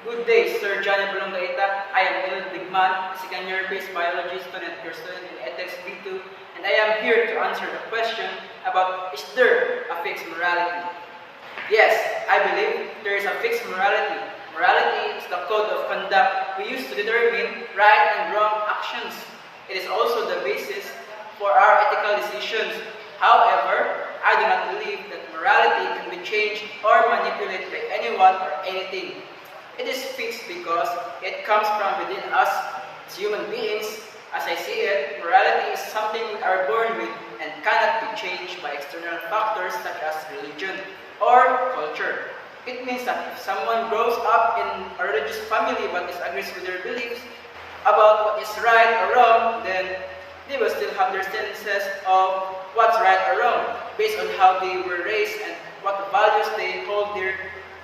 Good day, Sir Johnny Bolongaita. I am Il Digman, a second-year-based biology student here student in ethics B2, and I am here to answer the question about is there a fixed morality? Yes, I believe there is a fixed morality. Morality is the code of conduct we use to determine right and wrong actions. It is also the basis for our ethical decisions. However, I do not believe that morality can be changed or manipulated by anyone or anything. It is fixed because it comes from within us as human beings. As I see it, morality is something we are born with and cannot be changed by external factors such as religion or culture. It means that if someone grows up in a religious family but disagrees with their beliefs about what is right or wrong, then they will still have their senses of what's right or wrong based on how they were raised and what values they hold dear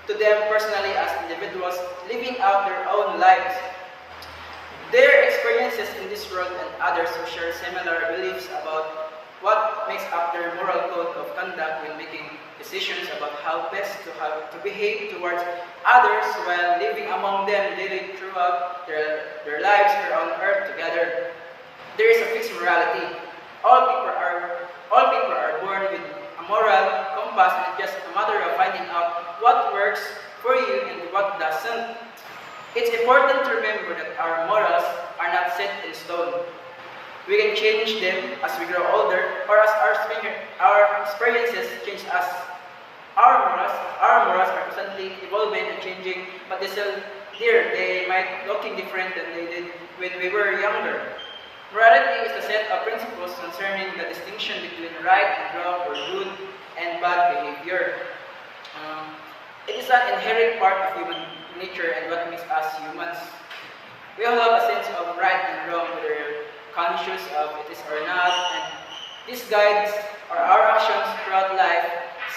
to them personally as individuals living out their own lives. Their experiences in this world and others who share similar beliefs about what makes up their moral code of conduct when making decisions about how best to behave towards others while living among them daily throughout their lives here on earth together. There is a fixed morality. All people are born with a moral compass, and it's just a matter of finding out what works for you and what doesn't. It's important to remember that our morals are not set in stone. We can change them as we grow older or as our experiences change us. Our morals are constantly evolving and changing, but they might looking different than they did when we were younger. Morality is the set of principles concerning the distinction between right and wrong or good and bad behavior. It is an inherent part of human nature and what makes us humans. We all have a sense of right and wrong, whether we're conscious of it is or not, and this guides our actions throughout life.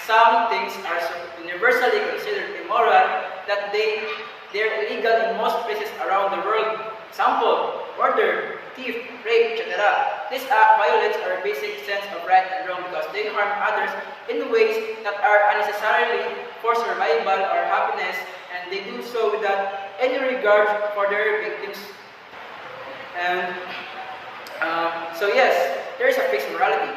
Some things are so universally considered immoral that they're illegal in most places around the world. Example, murder, thief, rape, etc. This act violates our basic sense of right and wrong because they harm others in ways that are unnecessarily for survival or happiness, and they do so without any regard for their victims. And so yes, there is a fixed morality.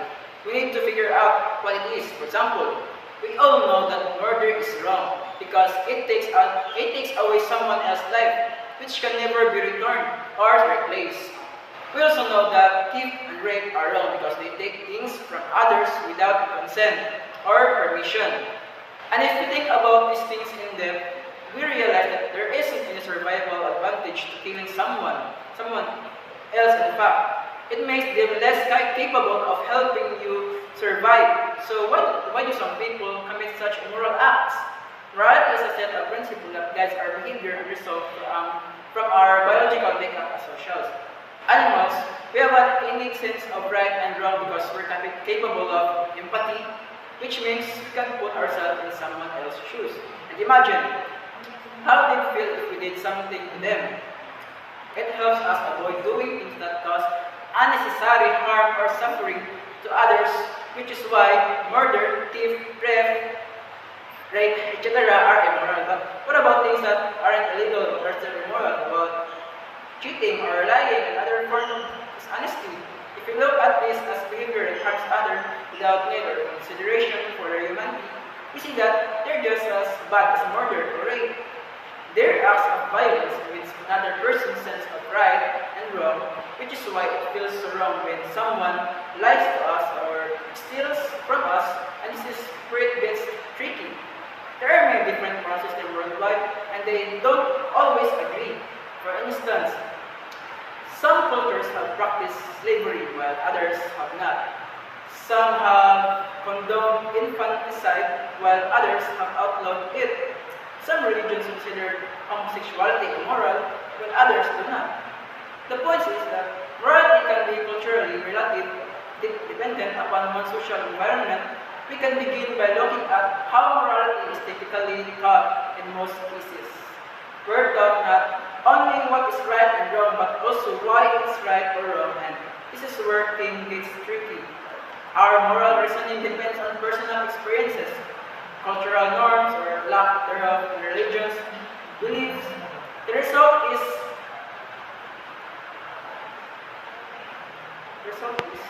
We need to figure out what it is. For example, we all know that murder is wrong because it takes away someone else's life, which can never be returned or replaced. We also know that thief and rape are wrong because they take things from others without consent or permission. And if we think about these things in depth, we realize that there isn't any survival advantage to killing someone else. In fact, it makes them less capable of helping you survive. So why do some people commit such immoral acts? Morality is a set of principles that guides our behavior and result from our biological makeup as socials. Animals, we have an innate sense of right and wrong because we're capable of empathy, which means we can put ourselves in someone else's shoes. And imagine how they'd feel if we did something to them. It helps us avoid doing things that cause unnecessary harm or suffering to others, which is why murder, thief, rape, etc. are immoral. But what about things that aren't illegal but are still immoral? About cheating or lying and other forms of dishonesty. If we look at this as behavior that harms others without need or consideration for their humanity, we see that they're just as bad as murder or rape. They're acts of violence against another person's sense of right and wrong, which is why it feels so wrong when someone lies to us or steals from us, and this is where it gets tricky. There are many different moral systems worldwide, and they don't always agree. For instance, some cultures have practiced slavery while others have not. Some have condoned infanticide while others have outlawed it. Some religions consider homosexuality immoral while others do not. The point is that morality can be culturally relative, dependent upon one's social environment. We can begin by looking at how morality is typically taught in most cases. We're taught not only what is right and wrong, but also why it's right or wrong, and this is where things gets tricky. Our moral reasoning depends on personal experiences, cultural norms or lack thereof in religions, beliefs, Result is